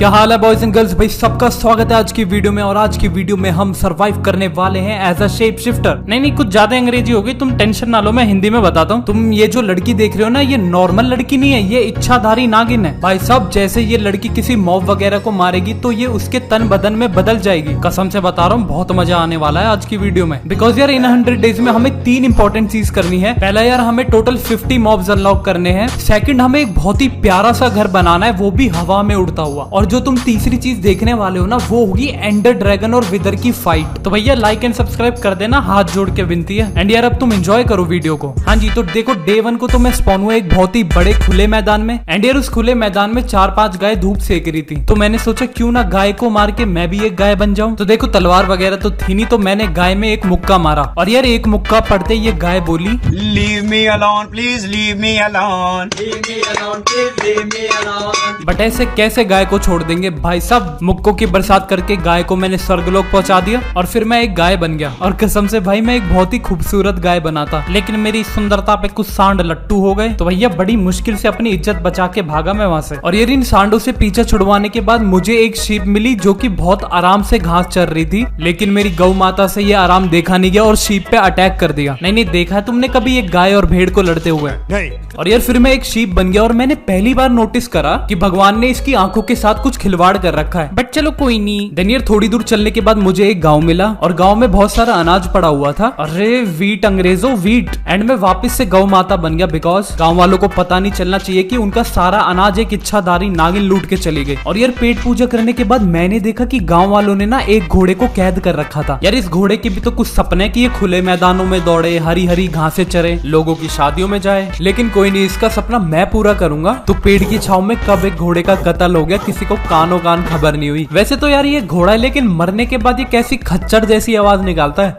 क्या हाल है boys and girls, भाई सबका स्वागत है आज की वीडियो में। और आज की वीडियो में हम सरवाइव करने वाले हैं एज अ शेप शिफ्टर। नहीं कुछ ज्यादा अंग्रेजी होगी, तुम टेंशन ना लो, मैं हिंदी में बताता हूँ। तुम ये जो लड़की देख रहे हो ना, ये नॉर्मल लड़की नहीं है, ये इच्छाधारी नागिन है भाई साहब। जैसे ये लड़की किसी मॉब वगैरह को मारेगी तो ये उसके तन बदन में बदल जाएगी। कसम से बता रहा हूँ, बहुत मजा आने वाला है आज की वीडियो में। बिकॉज यार इन 100 डेज में हमें 3 इंपॉर्टेंट चीज करनी है। पहला यार हमें टोटल 50 मॉब्स अनलॉक करने हैं। सेकंड हमें एक बहुत ही प्यारा सा घर बनाना है, वो भी हवा में उड़ता हुआ। और जो तुम तीसरी चीज देखने वाले हो ना, वो होगी एंडर ड्रैगन और विदर की फाइट। तो भैया लाइक एंड सब्सक्राइब कर देना, हाथ जोड़ के विनती है। एंड यार अब तुम एंजॉय करो वीडियो को। हाँ जी, तो देखो डे 1 को तो मैं स्पॉन हुआ एक बहुत ही बड़े खुले मैदान में। एंड यार उस खुले मैदान में 4-5 गाय धूप सेक रही थी, तो मैंने सोचा क्यों ना गाय को मार के मैं भी एक गाय बन जाऊं। तो देखो तलवार वगैरह तो थी नहीं, तो मैंने गाय में एक मुक्का मारा। और यार एक मुक्का पड़ते ये गाय बोली, leave me alone please, leave me alone, leave me alone please, leave me alone. But ऐसे कैसे गाय को छोड़ देंगे भाई साहब। मुक्कों की बरसात करके गाय को मैंने स्वर्गलोक पहुंचा दिया और फिर मैं एक गाय बन गया। और कसम से भाई मैं एक बहुत ही खूबसूरत गाय बना था, लेकिन मेरी सुंदरता पे कुछ सांड लट्टू हो गए। तो भैया बड़ी मुश्किल से अपनी इज्जत बचा के भागा मैं वहां से। और यार इन सांडों से पीछा छुड़वाने के बाद मुझे एक शीप मिली जो कि बहुत आराम से घास चर रही थी। लेकिन मेरी गौ माता से ये आराम देखा नहीं गया और शीप पे अटैक कर दिया। नहीं देखा है तुमने कभी एक गाय और भेड़ को लड़ते हुए? नहीं। और यार फिर मैं एक शीप बन गया और मैंने पहली बार नोटिस करा कि भगवान ने इसकी आंखों के साथ कुछ खिलवाड़ कर रखा है। बट चलो कोई नहीं। देन यार थोड़ी दूर चलने के बाद मुझे एक गांव मिला और गांव में बहुत सारा अनाज पड़ा हुआ था। अरे वीट अंग्रेजों वीट। एंड मैं वापस से गौ माता बन गया, बिकॉज गांव वालों को पता नहीं चलना चाहिए कि उनका सारा अनाज एक इच्छाधारी नागिन लूट के चली गई। और यार पेट पूजा करने के बाद मैंने देखा कि गांव वालों ने ना एक घोड़े को कैद कर रखा था। यार इस घोड़े के भी तो कुछ सपने कि ये खुले मैदानों में दौड़े, हरी हरी घासें चरे, लोगों की शादियों में जाए। लेकिन कोई नहीं, इसका सपना मैं पूरा करूंगा। तो पेड़ की छाव में कब एक घोड़े का कत्ल हो गया, किसी को कानो कान खबर नहीं हुई। वैसे तो यार ये घोड़ा है, लेकिन मरने के बाद ये कैसी खच्चर जैसी आवाज निकालता है।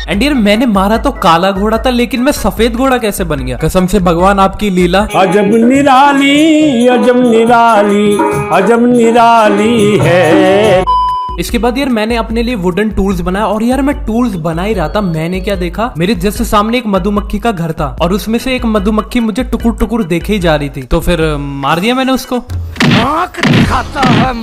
एंड यार मैंने मारा तो काला घोड़ा था, लेकिन मैं सफेद घोड़ा कैसे बन गया? कसम से भगवान आपकी लीला अजब निराली, अजब निराली, अजब निराली है। इसके बाद यार मैंने अपने लिए वुडन टूल्स बनाया। और यार मैं टूल्स बना ही रहा था, मैंने क्या देखा, मेरे जस्ट सामने एक मधुमक्खी का घर था और उसमें से एक मधुमक्खी मुझे टुकुर टुकुर देखे ही जा रही थी। तो फिर मार दिया मैंने उसको। दिखाता है।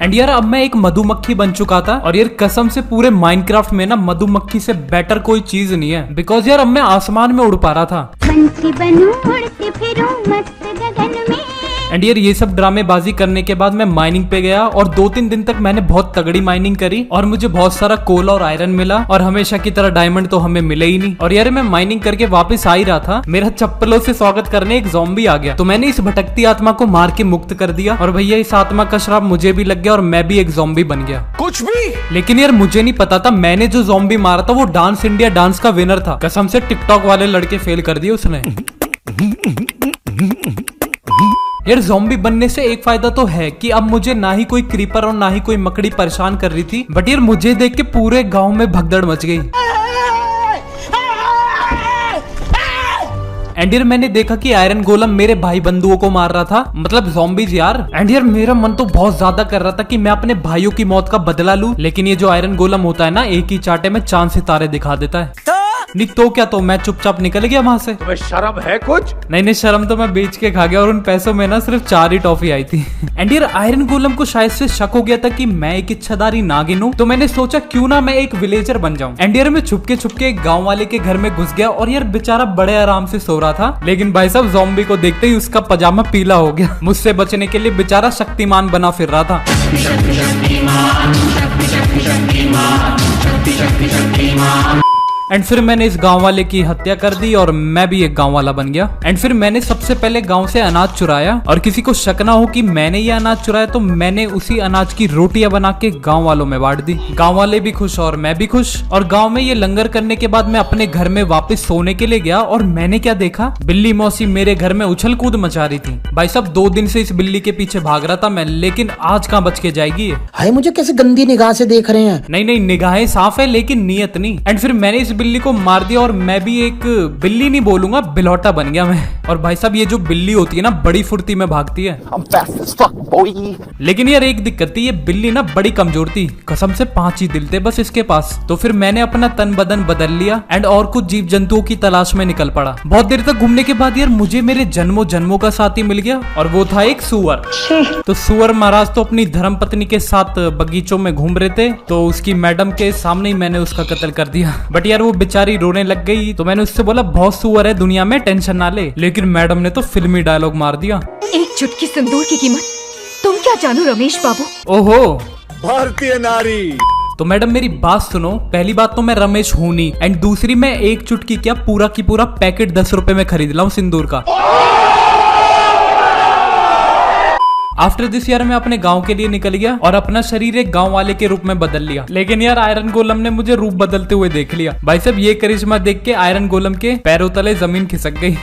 एंड यार अब मैं एक मधुमक्खी बन चुका था। और यार कसम से पूरे माइनक्राफ्ट में ना मधुमक्खी से बेटर कोई चीज नहीं है। बिकॉज यार अब मैं आसमान में उड़ पा रहा था। पंछी बनूं, उड़ते फिरूं मस्त गगन में। एंड यार ये सब ड्रामेबाजी करने के बाद मैं माइनिंग पे गया और 2-3 दिन तक मैंने बहुत तगड़ी माइनिंग करी और मुझे बहुत सारा कोल और आयरन मिला। और हमेशा की तरह डायमंड तो हमें मिले ही नहीं। और यार मैं माइनिंग करके वापस आ ही रहा था, मेरा चप्पलों से स्वागत करने एक ज़ॉम्बी आ गया। तो मैंने इस भटकती आत्मा को मार के मुक्त कर दिया। और भैया इस आत्मा का श्राप मुझे भी लग गया और मैं भी एक ज़ॉम्बी बन गया। कुछ भी। लेकिन यार मुझे नहीं पता था मैंने जो ज़ॉम्बी मारा था वो डांस इंडिया डांस का विनर था। कसम से टिकटॉक वाले लड़के फेल कर दिए उसने। यार ज़ॉम्बी बनने से एक फायदा तो है कि अब मुझे ना ही कोई क्रीपर और ना ही कोई मकड़ी परेशान कर रही थी। बट यार मुझे देख के पूरे गांव में भगदड़ मच गई। एंड यार मैंने देखा कि आयरन गोलम मेरे भाई बंधुओं को मार रहा था, मतलब ज़ॉम्बीज यार। एंड यार मेरा मन तो बहुत ज्यादा कर रहा था कि मैं अपने भाइयों की मौत का बदला लूं। लेकिन ये जो आयरन गोलम होता है ना, एक ही चाटे में चांद सितारे दिखा देता है। नहीं तो क्या, तो मैं चुपचाप निकल गया वहां से। तुम्हें शर्म है कुछ? नहीं शर्म तो मैं बेच के खा गया और उन पैसों में ना सिर्फ 4 ही टॉफी आई थी। एंड यार आयरन गोलम को शायद से शक हो गया था कि मैं एक इच्छाधारी नागिन हूँ, तो मैंने सोचा क्यों ना मैं एक विलेजर बन जाऊं। एंड यार मैं छुपके छुपके एक गांव वाले के घर में घुस गया और यार बेचारा बड़े आराम से सो रहा था। लेकिन भाई साहब ज़ॉम्बी को देखते ही उसका पजामा पीला हो गया। मुझसे बचने के लिए बेचारा शक्तिमान बना फिर रहा था। एंड फिर मैंने इस गांव वाले की हत्या कर दी और मैं भी एक गांव वाला बन गया। एंड फिर मैंने सबसे पहले गांव से अनाज चुराया और किसी को शक ना हो कि मैंने ये अनाज चुराया, तो मैंने उसी अनाज की रोटियां बना के गांव वालों में बांट दी। गांव वाले भी खुश और मैं भी खुश। और गांव में ये लंगर करने के बाद मैं अपने घर में वापस सोने के लिए गया और मैंने क्या देखा, बिल्ली मौसी मेरे घर में उछल कूद मचा रही थी। भाई साहब 2 दिन से इस बिल्ली के पीछे भाग रहा था मैं, लेकिन आज कहाँ बच के जाएगी ये। हाय मुझे कैसे गंदी निगाह से देख रहे हैं। नहीं निगाहें साफ है लेकिन नीयत नहीं। एंड फिर मैंने इस बिल्ली को मार दिया और मैं भी एक बिल्ली नहीं बोलूंगा, बिलौटा बन गया मैं। और भाई साहब ये जो बिल्ली होती है ना, बड़ी फुर्ती में भागती है। लेकिन यार एक दिक्कत थी, ये बिल्ली ना बड़ी कमजोर थी, कसम से 5 ही दिल थे बस इसके पास। तो फिर मैंने अपना तन बदन बदल लिया एंड और कुछ जीव जंतुओं की तलाश में निकल पड़ा। बहुत देर तक घूमने के बाद यार मुझे मेरे जन्मों का साथी मिल गया और वो था एक सुअर। तो सुअर महाराज तो अपनी धर्म पत्नी के साथ बगीचों में घूम रहे थे, तो उसकी मैडम के सामने ही मैंने उसका कत्ल कर दिया। बट यार वो बेचारी रोने लग गई, तो मैंने उससे बोला बहुत सुअर है दुनिया में, टेंशन ना ले। लेकिन मैडम ने तो फिल्मी डायलॉग मार दिया, एक चुटकी सिंदूर की कीमत तुम क्या जानो रमेश बाबू। ओहो भारतीय नारी। तो मैडम मेरी बात सुनो, पहली बात तो मैं रमेश हूं नहीं, एंड दूसरी मैं एक चुटकी क्या पूरा की पूरा पैकेट 10 रुपए में खरीद लाऊं सिंदूर का। आफ्टर दिस यार मैं अपने गांव के लिए निकल गया और अपना शरीर एक गांव वाले के रूप में बदल लिया। लेकिन यार आयरन गोलम ने मुझे रूप बदलते हुए देख लिया। भाई साहब ये करिश्मा देख के आयरन गोलम के पैरों तले जमीन खिसक गई।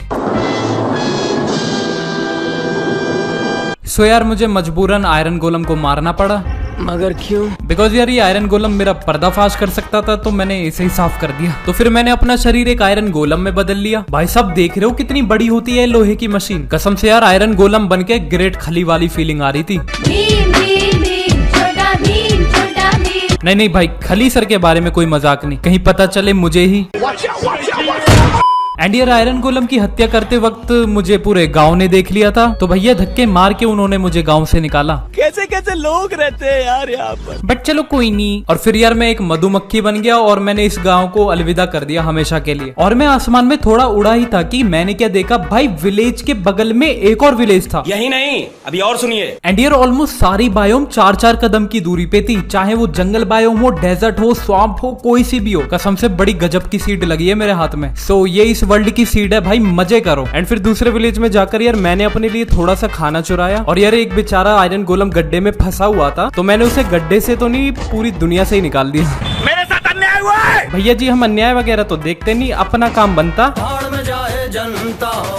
सो यार मुझे मजबूरन आयरन गोलम को मारना पड़ा। मगर क्यों? बिकॉज यार ये आयरन गोलम मेरा पर्दाफाश कर सकता था, तो मैंने इसे ही साफ कर दिया। तो फिर मैंने अपना शरीर एक आयरन गोलम में बदल लिया। भाई साहब देख रहे हो कितनी बड़ी होती है लोहे की मशीन, कसम से यार आयरन गोलम बन के ग्रेट खली वाली फीलिंग आ रही थी। नहीं भाई, खली सर के बारे में कोई मजाक नहीं, कहीं पता चले मुझे ही। एंड यार आयरन गोलम की हत्या करते वक्त मुझे पूरे गांव ने देख लिया था, तो भैया धक्के मार के उन्होंने मुझे गांव से निकाला। कैसे कैसे लोग रहते हैं यार यहाँ पर। बट चलो कोई नहीं। और फिर यार मैं एक मधुमक्खी बन गया और मैंने इस गांव को अलविदा कर दिया हमेशा के लिए। और मैं आसमान में थोड़ा उड़ा ही था कि मैंने क्या देखा, भाई विलेज के बगल में एक और विलेज था। यही नहीं, अभी और सुनिए। एंड यार ऑलमोस्ट सारी बायोम 4-4 कदम की दूरी पे थी, चाहे वो जंगल बायोम हो, डेजर्ट हो, स्वाम्प हो, कोई सी भी हो। कसम से बड़ी गजब की सीड लगी है मेरे हाथ में। सो ये इस वर्ल्ड की सीड है भाई, मजे करो। एंड फिर दूसरे विलेज में जाकर यार मैंने अपने लिए थोड़ा सा खाना चुराया। और यार एक बेचारा आयरन गोलम गड्ढे में फंसा हुआ था, तो मैंने उसे गड्ढे से तो नहीं, पूरी दुनिया से ही निकाल दिया। मेरे साथ अन्याय हुआ है। भैया जी हम अन्याय वगैरह तो देखते नहीं, अपना काम बनता।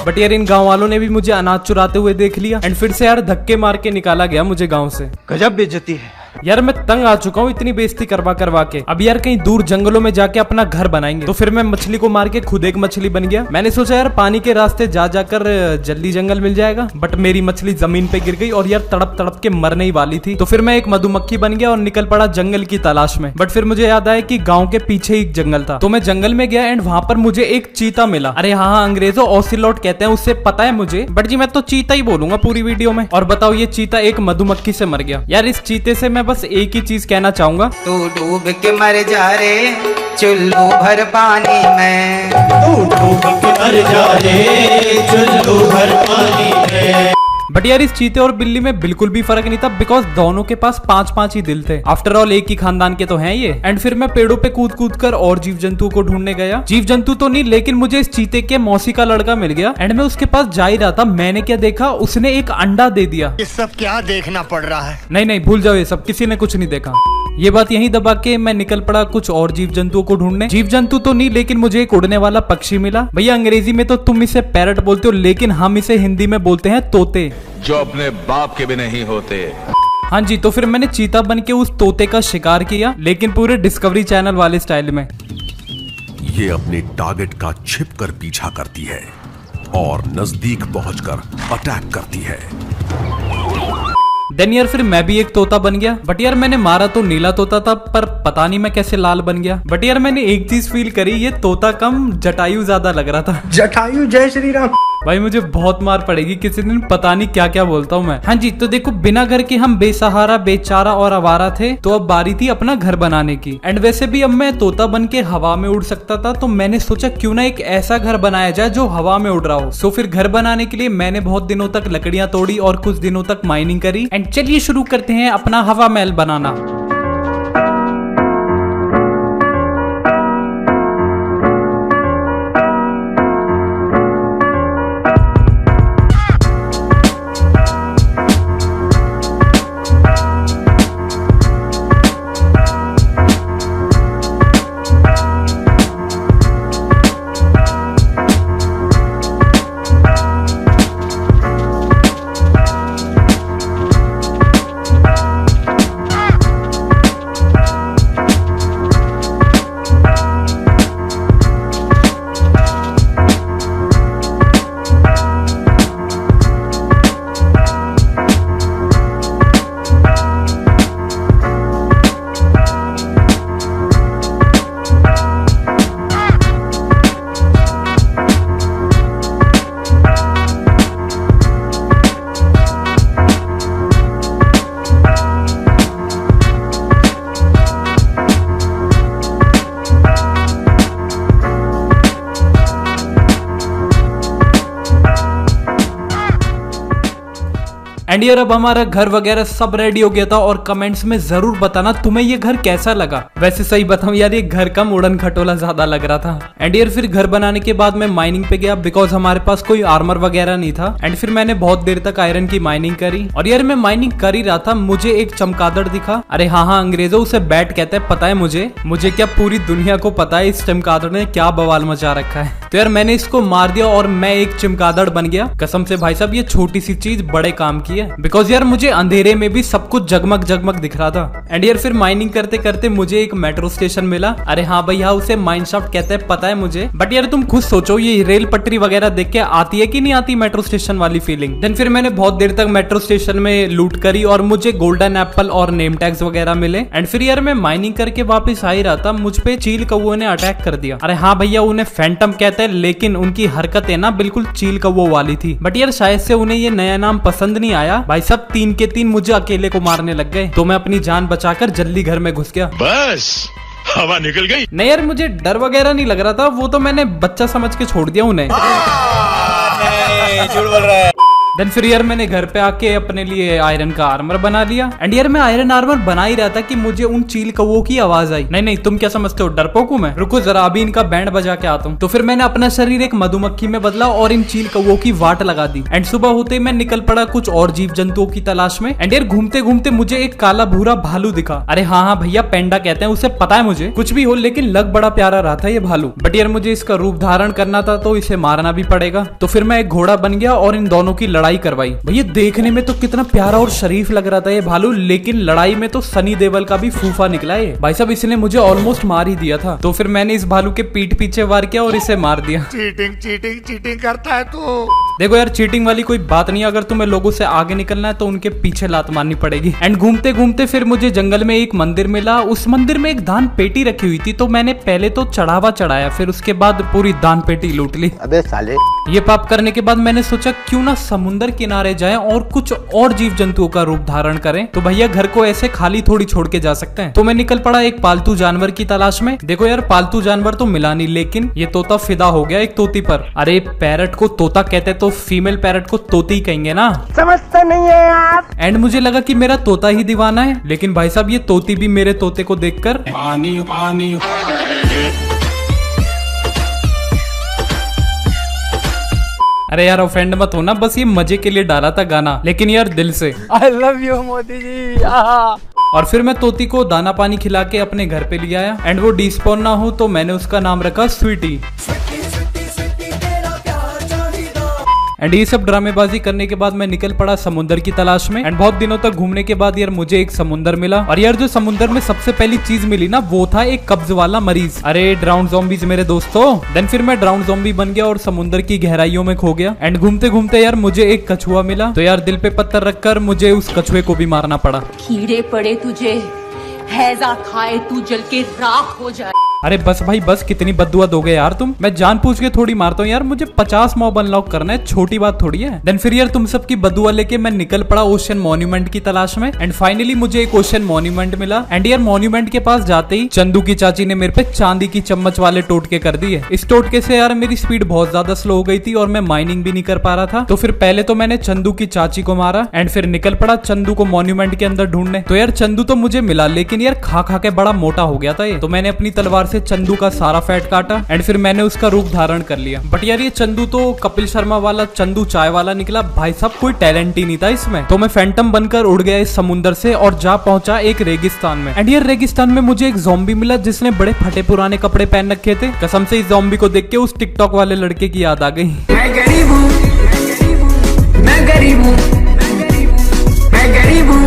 बट यार इन गांव वालों ने भी मुझे अनाज चुराते हुए देख लिया एंड फिर से यार धक्के मार के निकाला गया मुझे गांव से। गजब बेइज्जती है यार मैं तंग आ चुका हूँ इतनी बेइज्जती करवा के। अब यार कहीं दूर जंगलों में जाके अपना घर बनाएंगे। तो फिर मैं मछली को मार के खुद एक मछली बन गया। मैंने सोचा यार पानी के रास्ते जाकर जल्दी जंगल मिल जाएगा, बट मेरी मछली जमीन पे गिर गई और यार तड़प तड़प के मरने ही वाली थी। तो फिर मैं एक मधुमक्खी बन गया और निकल पड़ा जंगल की तलाश में। बट फिर मुझे याद आया कि गाँव के पीछे एक जंगल था, तो मैं जंगल में गया एंड वहां पर मुझे एक चीता मिला। अरे हाँ अंग्रेजों ऑसिलोट कहते हैं, उससे पता है मुझे, बट जी मैं तो चीता ही बोलूंगा पूरी वीडियो में। और बताओ ये चीता एक मधुमक्खी से मर गया। यार इस चीते से मैं बस एक ही चीज कहना चाहूंगा, तू डूब के मर जा रे चुल्लू भर पानी में, तू डूब के मर जा रे चुल्लू भर पानी में। बट यार इस चीते और बिल्ली में बिल्कुल भी फर्क नहीं था, बिकॉज दोनों के पास 5-5 ही दिल थे। आफ्टर ऑल एक ही खानदान के तो हैं ये। एंड फिर मैं पेड़ों पे कूद कर और जीव जंतु को ढूंढने गया। जीव जंतु तो नहीं, लेकिन मुझे इस चीते के मौसी का लड़का मिल गया एंड मैं उसके पास जा ही रहा था। मैंने क्या देखा, उसने एक अंडा दे दिया। ये सब क्या देखना पड़ रहा है? नहीं भूल जाओ ये सब, किसी ने कुछ नहीं देखा। ये बात यहीं दबा के मैं निकल पड़ा कुछ और जीव जंतुओं को ढूंढने। जीव जंतु तो नहीं, लेकिन मुझे एक उड़ने वाला पक्षी मिला। भैया अंग्रेजी में तो तुम इसे पैरट बोलते हो, लेकिन हम इसे हिंदी में बोलते हैं तोते, जो अपने बाप के भी नहीं होते। हाँ जी। तो फिर मैंने चीता बन के उस तोते का शिकार किया, लेकिन पूरे डिस्कवरी चैनल वाले स्टाइल में। ये अपने टारगेट का छिपकर पीछा करती है और नजदीक पहुंचकर अटैक करती है। देन यार फिर मैं भी एक तोता बन गया। बट यार मैंने मारा तो नीला तोता था, पर पता नहीं मैं कैसे लाल बन गया। बट यार मैंने एक चीज फील करी, ये तोता कम जटायु ज्यादा लग रहा था। जटायु जय श्री राम। भाई मुझे बहुत मार पड़ेगी किसी दिन, पता नहीं क्या क्या बोलता हूँ मैं। हाँ जी। तो देखो बिना घर के हम बेसहारा, बेचारा और आवारा थे, तो अब बारी थी अपना घर बनाने की। एंड वैसे भी अब मैं तोता बन के हवा में उड़ सकता था, तो मैंने सोचा क्यों ना एक ऐसा घर बनाया जाए जो हवा में उड़ रहा हो। सो फिर घर बनाने के लिए मैंने बहुत दिनों तक लकड़ियां तोड़ी और कुछ दिनों तक माइनिंग करी। एंड चलिए शुरू करते हैं अपना हवा महल बनाना। एंड यार अब हमारा घर वगैरह सब रेडी हो गया था और कमेंट्स में जरूर बताना तुम्हें ये घर कैसा लगा। वैसे सही बताऊं यार ये घर कम उड़न खटोला ज्यादा लग रहा था। एंड यार फिर घर बनाने के बाद मैं माइनिंग पे गया बिकॉज हमारे पास कोई आर्मर वगैरह नहीं था। एंड फिर मैंने बहुत देर तक आयरन की माइनिंग करी और यार मैं माइनिंग कर ही रहा था, मुझे एक चमगादड़ दिखा। अरे हाँ अंग्रेजों उसे बैट कहते हैं, पता है मुझे क्या पूरी दुनिया को पता है इस चमगादड़ ने क्या बवाल मचा रखा है। तो यार मैंने इसको मार दिया और मैं एक चमगादड़ बन गया। कसम से भाई साहब ये छोटी सी चीज बड़े काम की है बिकॉज यार मुझे अंधेरे में भी सब कुछ जगमग जगमग दिख रहा था। एंड यार फिर माइनिंग करते करते मुझे एक मेट्रो स्टेशन मिला। अरे हाँ भैया उसे माइन शाफ्ट कहते हैं, पता है मुझे। बट यार तुम खुद सोचो ये रेल पटरी वगैरह देख के आती है कि नहीं आती मेट्रो स्टेशन वाली फीलिंग। देन फिर मैंने बहुत देर तक मेट्रो स्टेशन में लूट करी और मुझे गोल्डन एप्पल और नेम टैग्स वगैरह मिले। एंड फिर यार मैं माइनिंग करके वापस आ ही रहा था, मुझ पे चील कौओं ने अटैक कर दिया। अरे हाँ भैया उन्हें फैंटम कहते हैं लेकिन उनकी हरकतें ना बिल्कुल चील कौओं वाली थी। बट यार शायद से उन्हें ये नया नाम पसंद नहीं आया। भाई सब 3 के 3 मुझे अकेले को मारने लग गए तो मैं अपनी जान बचाकर जल्दी घर में घुस गया। बस हवा निकल गई। नहीं यार मुझे डर वगैरह नहीं लग रहा था, वो तो मैंने बच्चा समझ के छोड़ दिया उन्हें। झूठ बोल रहा है। देन फिर यार मैंने घर पे आके अपने लिए आयरन का आर्मर बना लिया। एंड यार मैं आयरन आर्मर बना ही रहा था कि मुझे उन चील कौओं की आवाज आई। नहीं तुम क्या समझते हो डरपोक हूं मैं? रुको जरा अभी इनका बैंड बजा के आता हूँ। तो फिर मैंने अपना शरीर एक मधुमक्खी में बदला और इन चील कौओं की वाट लगा दी। एंड सुबह होते ही मैं निकल पड़ा कुछ और जीव जंतुओं की तलाश में। एंड यार घूमते घूमते मुझे एक काला भूरा भालू दिखा। अरे हाँ भैया पेंडा कहते हैं उसे, पता है मुझे। कुछ भी हो लेकिन लग बड़ा प्यारा रहा था ये भालू। बट यार मुझे इसका रूप धारण करना था तो इसे मारना भी पड़ेगा। तो फिर मैं एक घोड़ा बन गया और इन दोनों की लड़ाई करवाई। भैया देखने में तो कितना प्यारा और शरीफ लग रहा था ये भालू, लेकिन लड़ाई में तो सनी देओल का भी फूफा निकला है। भाई साहब इसने मुझे ऑलमोस्ट मार ही दिया था। तो फिर मैंने इस भालू के पीठ पीछे वार किया और इसे मार दिया। चीटिंग करता है तू। देखो यार चीटिंग वाली कोई बात नहीं, अगर तुम्हें लोगों से आगे निकलना है तो उनके पीछे लात मारनी पड़ेगी। एंड घूमते घूमते फिर मुझे जंगल में एक मंदिर मिला। उस मंदिर में एक दान पेटी रखी हुई थी तो मैंने पहले तो चढ़ावा चढ़ाया, फिर उसके बाद पूरी दान पेटी लूट ली। अबे साले। ये पाप करने के बाद मैंने सोचा क्यों ना समुंदर किनारे जाएं और कुछ और जीव जंतुओं का रूप धारण करें। तो भैया घर को ऐसे खाली थोड़ी छोड़ के जा सकते हैं। तो मैं निकल पड़ा एक पालतू जानवर की तलाश में। देखो यार पालतू जानवर तो मिला नहीं, लेकिन ये तोता फिदा हो गया एक तोती पर। अरे पैरट को तोता कहते तो फीमेल पैरट को तोती कहेंगे ना, समझते नहीं है आप। एंड मुझे लगा कि मेरा तोता ही दीवाना है, लेकिन भाई साहब ये तोती भी मेरे तोते को देखकर पानी पानी। अरे यार ऑफेंड मत होना, बस ये मजे के लिए डाला था गाना, लेकिन यार दिल से। I love you Modi ji. और फिर मैं तोती को दाना पानी खिला के अपने घर पे ले आया। एंड वो डिस्पॉन ना हो तो मैंने उसका नाम रखा स्वीटी। एंड ये सब ड्रामेबाजी करने के बाद मैं निकल पड़ा समुंदर की तलाश में। एंड बहुत दिनों तक घूमने के बाद यार मुझे एक समुंदर मिला। और यार जो समुंदर में सबसे पहली चीज मिली ना वो था एक कब्ज वाला मरीज। अरे ड्राउन ज़ॉम्बीज मेरे दोस्तों। देन फिर मैं ड्राउन ज़ॉम्बी बन गया और समुंदर की गहराइयों में खो गया। एंड घूमते घूमते यार मुझे एक कछुआ मिला। तो यार दिल पे पत्थर रखकर मुझे उस कछुए को भी मारना पड़ा। कीड़े पड़े तुझे, हैजा खाए तू जल के राख हो जाए। अरे बस भाई बस, कितनी बद्दुआ दोगे यार तुम। मैं जानबूझ के थोड़ी मारता हूँ यार, मुझे 50 मॉब अनलॉक करना है, छोटी बात थोड़ी है। देन फिर यार तुम सबकी बद्दुआ लेके मैं निकल पड़ा ओशन मॉन्यूमेंट की तलाश में। एंड फाइनली मुझे एक ओशन मॉन्यूमेंट मिला। एंड यार मॉन्यूमेंट के पास जाते ही चंदू की चाची ने मेरे पे चांदी की चम्मच वाले टोटके कर दिए। इस टोटके से यार मेरी स्पीड बहुत ज्यादा स्लो हो गई थी और मैं माइनिंग भी नहीं कर पा रहा था। तो फिर पहले तो मैंने चंदू की चाची को मारा एंड फिर निकल पड़ा चंदू को मॉन्यूमेंट के अंदर ढूंढने। तो यार चंदू तो मुझे मिला, लेकिन यार खा खा के बड़ा मोटा हो गया था ये। तो मैंने अपनी तलवार से चंदू का सारा फैट काटा एंड फिर मैंने उसका रूप धारण कर लिया। बट यार ये चंदू तो कपिल शर्मा वाला चंदू चाय वाला निकला। भाई साहब कोई टैलेंट ही नहीं था इसमें। तो मैं फैंटम बनकर उड़ गया इस समुंदर से और जा पहुंचा एक रेगिस्तान में। एंड यार रेगिस्तान में मुझे एक ज़ॉम्बी मिला जिसने बड़े फटे पुराने कपड़े पहन रखे थे। कसम से इस ज़ॉम्बी को देख के उस टिकटॉक वाले लड़के की याद आ गई। मैं गरीब हूँ, मैं गरीब हूँ, मैं गरीब हूँ।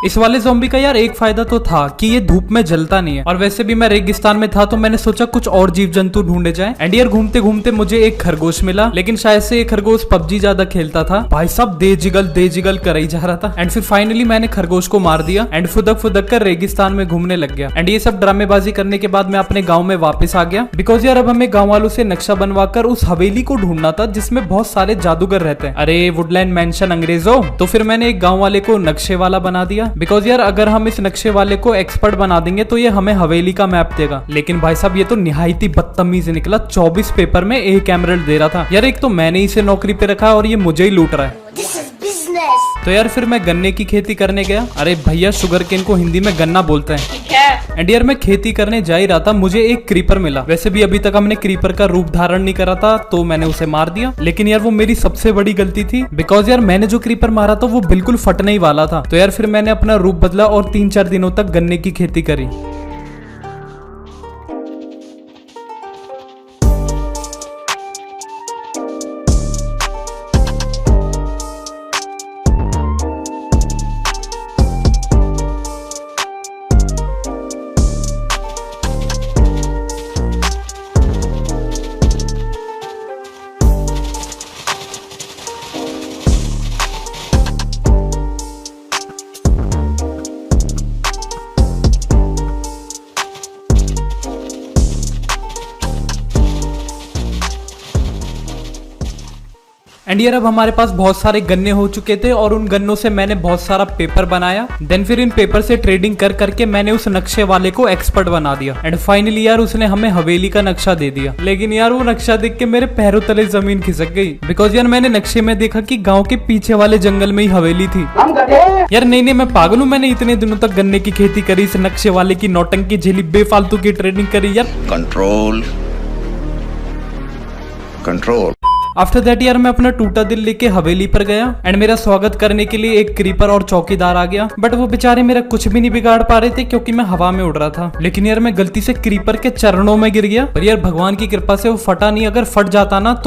इस वाले ज़ॉम्बी का यार एक फायदा तो था कि ये धूप में जलता नहीं है। और वैसे भी मैं रेगिस्तान में था तो मैंने सोचा कुछ और जीव जंतु ढूंढे जाए। एंड यार घूमते घूमते मुझे एक खरगोश मिला, लेकिन शायद से ये खरगोश पबजी ज्यादा खेलता था। भाई साहब दे जिगल कर ही जा रहा था। एंड फिर फाइनली मैंने खरगोश को मार दिया एंड फुदक फुदक कर रेगिस्तान में घूमने लग गया। एंड ये सब ड्रामेबाजी करने के बाद मैं अपने गाँव में वापस आ गया। बिकॉज यार अब हमें गाँव वालों से नक्शा बनवा कर उस हवेली को ढूंढना था जिसमें बहुत सारे जादूगर रहते हैं। अरे वुडलैंड मैंशन अंग्रेजों। तो फिर मैंने एक गाँव वाले को नक्शे वाला बना दिया। बिकॉज यार अगर हम इस नक्शे वाले को एक्सपर्ट बना देंगे तो ये हमें हवेली का मैप देगा। लेकिन भाई साहब ये तो निहायती बदतमीज निकला। 24 पेपर में एक एमरल्ड दे रहा था। यार एक तो मैंने इसे नौकरी पे रखा और ये मुझे ही लूट रहा है। तो यार फिर मैं गन्ने की खेती करने गया। अरे भैया शुगर केन को हिंदी में गन्ना बोलते हैं। एंड यार मैं खेती करने जा ही रहा था, मुझे एक क्रीपर मिला। वैसे भी अभी तक हमने क्रीपर का रूप धारण नहीं करा था तो मैंने उसे मार दिया, लेकिन यार वो मेरी सबसे बड़ी गलती थी, बिकॉज यार मैंने जो क्रीपर मारा था वो बिल्कुल फटने ही वाला था। तो यार फिर मैंने अपना रूप बदला और 3-4 दिनों तक गन्ने की खेती करी। एंड यार अब हमारे पास बहुत सारे गन्ने हो चुके थे और उन गन्नों से मैंने बहुत सारा पेपर बनाया। देन फिर इन पेपर से ट्रेडिंग कर करके मैंने उस नक्शे वाले को एक्सपर्ट बना दिया। एंड फाइनली यार उसने हमें हवेली का नक्शा दे दिया। लेकिन यार वो नक्शा देख के मेरे पैरों तले जमीन खिसक गई, बिकॉज यार मैंने नक्शे में देखा कि गाँव के पीछे वाले जंगल में ही हवेली थी। यार नहीं मैं पागल हूँ, मैंने इतने दिनों तक गन्ने की खेती करी, इस नक्शे वाले की नौटंकी झेली, बेफालतू की ट्रेडिंग करी यार। कंट्रोल। आफ्टर दैट यार मैं अपना टूटा दिल लेके हवेली पर गया एंड मेरा स्वागत करने के लिए एक क्रीपर और चौकीदार आ गया। बट वो बेचारे मेरा कुछ भी नहीं बिगाड़ पा रहे थे क्योंकि मैं हवा में उड़ रहा था। लेकिन यार मैं गलती से क्रीपर के चरणों में गिर गया, पर यार भगवान की कृपा से वो फटा नहीं। अगर फट जाता ना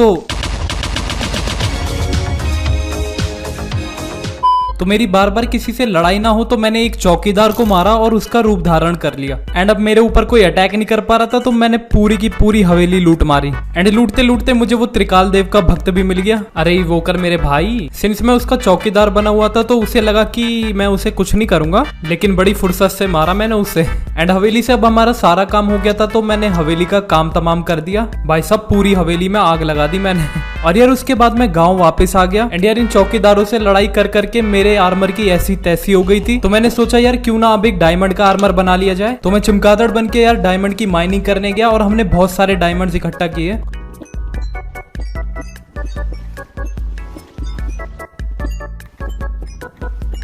तो मेरी बार बार किसी से लड़ाई ना हो, तो मैंने एक चौकीदार को मारा और उसका रूप धारण कर लिया। एंड अब मेरे ऊपर कोई अटैक नहीं कर पा रहा था तो मैंने पूरी की पूरी हवेली लूट मारी। एंड लूटते लूटते मुझे वो त्रिकाल देव का भक्त भी मिल गया। अरे वो कर मेरे भाई, सिंस मैं उसका चौकीदार बना हुआ था तो उसे लगा कि मैं उसे कुछ नहीं करूंगा, लेकिन बड़ी फुर्सत से मारा मैंने उसे। एंड हवेली से अब हमारा सारा काम हो गया था तो मैंने हवेली का काम तमाम कर दिया। भाई सब पूरी हवेली में आग लगा दी मैंने। और यार उसके बाद मैं गाँव वापस आ गया। एंड यार इन चौकीदारों से लड़ाई कर करके मेरे आर्मर की ऐसी तैसी हो गई थी, तो मैंने सोचा यार क्यों ना अब एक डायमंड का आर्मर बना लिया जाए। तो मैं चमगादड़ बन के यार डायमंड की माइनिंग करने गया और हमने बहुत सारे डायमंड्स इकट्ठा किए।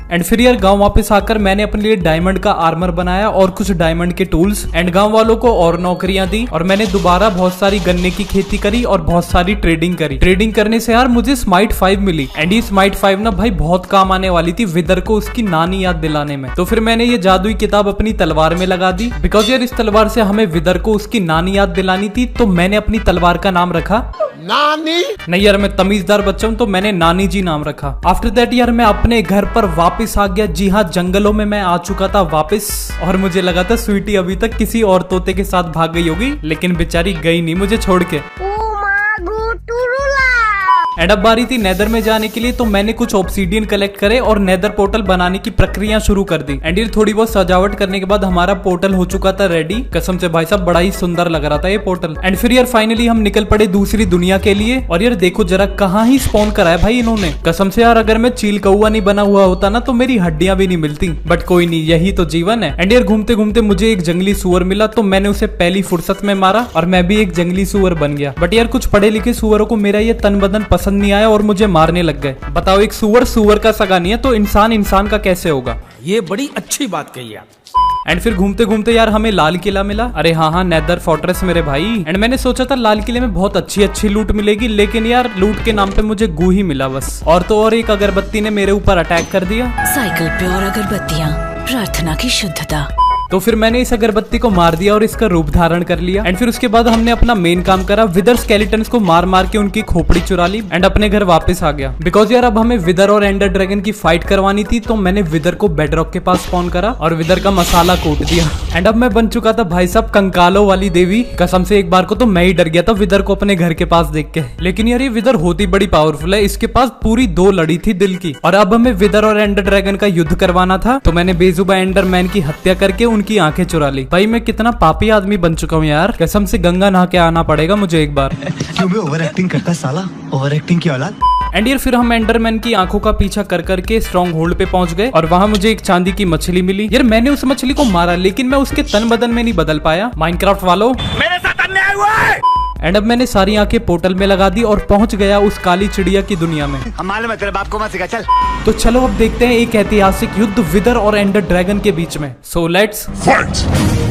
एंड फिर यार गांव वापस आकर मैंने अपने लिए डायमंड का आर्मर बनाया और कुछ डायमंड के टूल्स। एंड गांव वालों को और नौकरियां दी और मैंने दोबारा बहुत सारी गन्ने की खेती करी और बहुत सारी ट्रेडिंग करी। ट्रेडिंग करने से यार मुझे स्माइट 5 मिली। एंड ये स्माइट 5 ना भाई बहुत काम आने वाली थी विदर को उसकी नानी याद दिलाने में। तो फिर मैंने ये जादुई किताब अपनी तलवार में लगा दी, बिकॉज यार इस तलवार से हमें विदर को उसकी नानी याद दिलानी थी। तो मैंने अपनी तलवार का नाम रखा नानी। नहीं यार मैं तमीजदार बच्चा हूं तो मैंने नानी जी नाम रखा। आफ्टर दैट यार मैं अपने घर पर वापस आ गया। जी हाँ, जंगलों में मैं आ चुका था वापस। और मुझे लगा था स्वीटी अभी तक किसी और तोते के साथ भाग गई होगी, लेकिन बेचारी गई नहीं मुझे छोड़ के। एंड अब बारी थी नेदर में जाने के लिए, तो मैंने कुछ ऑब्सीडियन कलेक्ट करे और नेदर पोर्टल बनाने की प्रक्रिया शुरू कर दी। एंड ये थोड़ी बहुत सजावट करने के बाद हमारा पोर्टल हो चुका था रेडी। कसम से भाई साहब बड़ा ही सुंदर लग रहा था ये पोर्टल। एंड फिर यार फाइनली हम निकल पड़े दूसरी दुनिया के लिए। और यार देखो जरा कहाँ ही स्पॉन कराया भाई इन्होंने। कसम से यार अगर मैं चील कौआ नहीं बना हुआ होता ना तो मेरी हड्डियां भी नहीं मिलती, बट कोई नहीं, यही तो जीवन है। एंड यार घूमते घूमते मुझे एक जंगली सुअर मिला, तो मैंने उसे पहली फुर्सत में मारा और मैं भी एक जंगली सुअर बन गया। बट यार कुछ पढ़े लिखे सुअरों को मेरा ये तन बदन पसंद नहीं आया और मुझे मारने लग गए। बताओ एक सुअर का सगा नहीं है तो इंसान का कैसे होगा। ये बड़ी अच्छी बात कही आप। एंड फिर घूमते घूमते यार हमें लाल किला मिला। अरे हाँ नेदर फोर्ट्रेस मेरे भाई। एंड मैंने सोचा था लाल किले में बहुत अच्छी लूट मिलेगी, लेकिन यार लूट के नाम पे मुझे गू ही मिला बस। और तो और एक अगरबत्ती ने मेरे ऊपर अटैक कर दिया। साइकिल पे और अगरबत्तियाँ, प्रार्थना की शुद्धता। तो फिर मैंने इस अगरबत्ती को मार दिया और इसका रूप धारण कर लिया। एंड फिर उसके बाद हमने अपना मेन काम करा, विदर स्केलेटन्स को मार मार के उनकी खोपड़ी चुरा ली एंड अपने घर वापस आ गया। बिकॉज यार अब हमें विदर और एंडर ड्रैगन की फाइट करवानी थी, तो मैंने विदर को बेडरॉक के पास स्पॉन करा और विदर का मसाला कूट दिया। एंड अब मैं बन चुका था भाई साहब कंकालों वाली देवी। कसम से एक बार को तो मैं ही डर गया था विदर को अपने घर के पास देख के। लेकिन यार ये विदर होती बड़ी पावरफुल है, इसके पास पूरी 2 लड़ी थी दिल की। और अब हमें विदर और एंडर ड्रैगन का युद्ध करवाना था, तो मैंने बेजुबा एंडरमैन की हत्या करके उनकी आंखें चुरा ली। भाई मैं कितना पापी आदमी बन चुका हूँ यार, कसम से गंगा नहा के आना पड़ेगा मुझे एक बार। क्यों बे ओवर एक्टिंग करता है साला, ओवर एक्टिंग की औलाद। एंड यार फिर हम एंडरमैन की आंखों का पीछा कर करके स्ट्रॉन्ग होल्ड पे पहुंच गए और वहां मुझे एक चांदी की मछली मिली। यार मैंने उस मछली को मारा, लेकिन मैं उसके तन बदन में नहीं बदल पाया। माइनक्राफ्ट वालों, मेरे साथ अन्याय हुआ है। एंड अब मैंने सारी आंखें पोर्टल में लगा दी और पहुंच गया उस काली चिड़िया की दुनिया में। हम मालूम है तेरे बाप को मत सिखा, चल। तो चलो अब देखते हैं एक ऐतिहासिक युद्ध विदर और एंडर ड्रैगन के बीच में। So let's fight.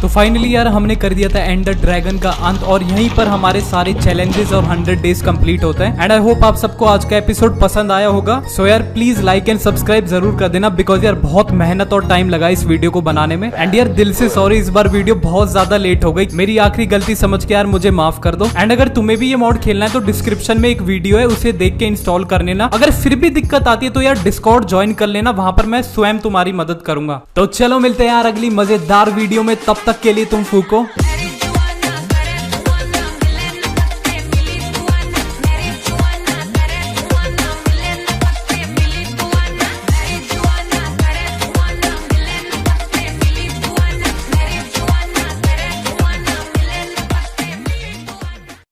तो फाइनली यार हमने कर दिया था एंडर ड्रैगन का अंत और यहीं पर हमारे सारे चैलेंजेस और 100 डेज कंप्लीट होते हैं। एंड आई होप आप सबको आज का एपिसोड पसंद आया होगा। सो यार प्लीज लाइक एंड सब्सक्राइब जरूर कर देना, बिकॉज यार बहुत मेहनत और टाइम लगा इस वीडियो को बनाने में। एंड यार दिल से सॉरी, इस बार वीडियो बहुत ज्यादा लेट हो गई, मेरी आखिरी गलती समझ के यार मुझे माफ कर दो। एंड अगर तुम्हें भी ये मॉड खेलना है तो डिस्क्रिप्शन में एक वीडियो है, उसे देख के इंस्टॉल कर लेना। अगर फिर भी दिक्कत आती है तो यार डिस्कॉर्ड ज्वाइन कर लेना, वहां पर मैं स्वयं तुम्हारी मदद करूंगा। तो चलो मिलते हैं यार अगली मजेदार वीडियो में, तब तक के लिए तुम फूको।